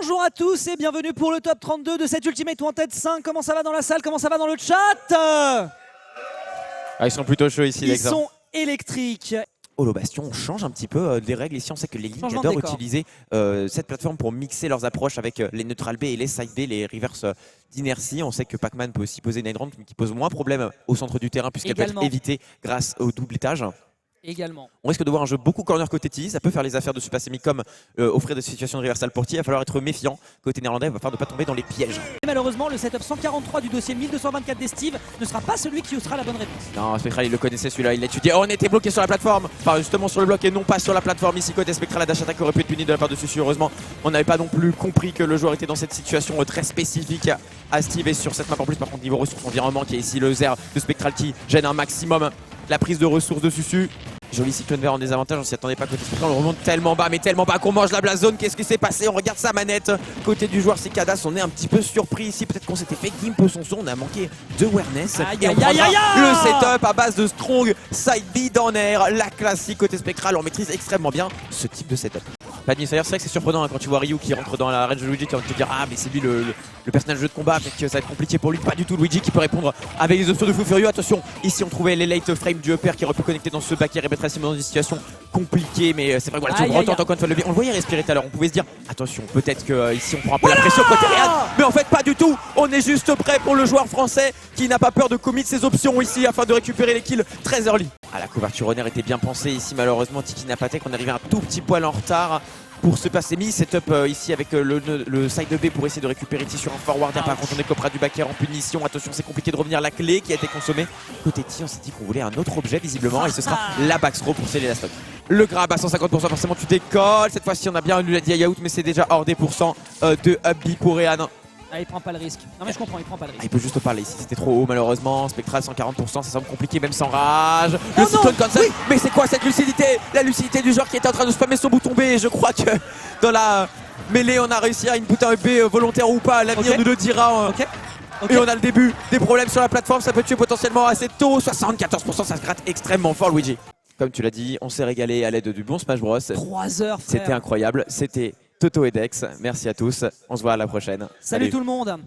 Bonjour à tous et bienvenue pour le top 32 de cette Ultimate Wanted 5. Comment ça va dans la salle? Comment ça va dans le chat? Ils sont plutôt chauds ici, les Ils sont électriques. Holo Bastion, on change un petit peu des règles ici. On sait que les Link adorent utiliser cette plateforme pour mixer leurs approches avec les neutral B et les side B, les reverse d'inertie. On sait que Pac-Man peut aussi poser une Nightbrand qui pose moins de problème au centre du terrain puisqu'elle peut être évitée grâce au double étage. Également. On risque de voir un jeu beaucoup corner côté TI, ça peut faire les affaires de Super Semi comme offrir des situations de reversal pour TI. Il va falloir être méfiant côté néerlandais, il va falloir ne pas tomber dans les pièges. Et malheureusement, le setup 143 du dossier 1224 d'Estive ne sera pas celui qui sera la bonne réponse. Non, Spectral il le connaissait celui-là, il l'a étudié. Oh, on était bloqué sur la plateforme, enfin justement sur le bloc et non pas sur la plateforme. Ici côté Spectral, la dash attack aurait pu être punie de la part de Susu. Heureusement, on n'avait pas non plus compris que le joueur était dans cette situation très spécifique à Steve. Et sur cette map en plus, par contre, niveau ressources environnement qui est ici le Zer de Spectral qui gêne un maximum la prise de ressources de Susu. Joli cyclone vert en désavantage, on s'y attendait pas côté Spectral, on remonte tellement bas mais tellement bas qu'on mange la blast zone. Qu'est-ce qui s'est passé? On regarde sa manette côté du joueur Cicadas, on est un petit peu surpris ici, peut-être qu'on s'était fait gimp son son, on a manqué de awareness. Et on prendra le setup à base de strong side B dans air, la classique côté Spectral, on maîtrise extrêmement bien ce type de setup. Pas de mise, c'est vrai que c'est surprenant quand tu vois Ryu qui rentre dans la range de Luigi, tu vas te dire ah mais c'est lui le personnage de jeu de combat, peut-être que ça va être compliqué pour lui. Pas du tout, Luigi qui peut répondre avec les options de Fou Furieux. Attention, ici on trouvait les late frames du upper qui aurait pu connecter dans ce back air et mettre dans une situation compliquée, mais c'est vrai que voilà, on le voyait respirer tout à l'heure, on pouvait se dire attention, peut-être que ici on prend un peu la pression côté Real, mais en fait pas du tout, on est juste prêt pour le joueur français qui n'a pas peur de commit ses options ici afin de récupérer les kills très early. Ah, la couverture honneur était bien pensée ici, malheureusement Tiki n'a pas tech, on arrivait un tout petit poil en retard pour se passer mis. Setup ici avec le side B pour essayer de récupérer T sur un forward. Par contre on est copra du backer en punition. Attention, c'est compliqué de revenir, la clé qui a été consommée. Côté T, on s'est dit qu'on voulait un autre objet visiblement et ce sera la backthrow pour sceller la stock. Le grab à 150%, forcément tu décolles. Cette fois-ci on a bien eu la DI out mais c'est déjà hors des pourcents de up B pour Rehan. Ah, il prend pas le risque. Non mais je comprends, il prend pas le risque. Il peut juste parler ici, c'était trop haut malheureusement. Spectral 140%, ça semble compliqué même sans rage. Le cyclone cancel, mais c'est quoi cette lucidité? La lucidité du joueur qui était en train de spammer son bouton B. Je crois que dans la mêlée on a réussi à input un B volontaire ou pas, l'avenir nous le dira. Et on a le début des problèmes sur la plateforme, ça peut tuer potentiellement assez tôt. 74%, ça se gratte extrêmement fort Luigi. Comme tu l'as dit, on s'est régalé à l'aide du bon Smash Bros. 3 heures frère. C'était incroyable, c'était Toto et Dex, merci à tous, on se voit à la prochaine. Salut tout le monde.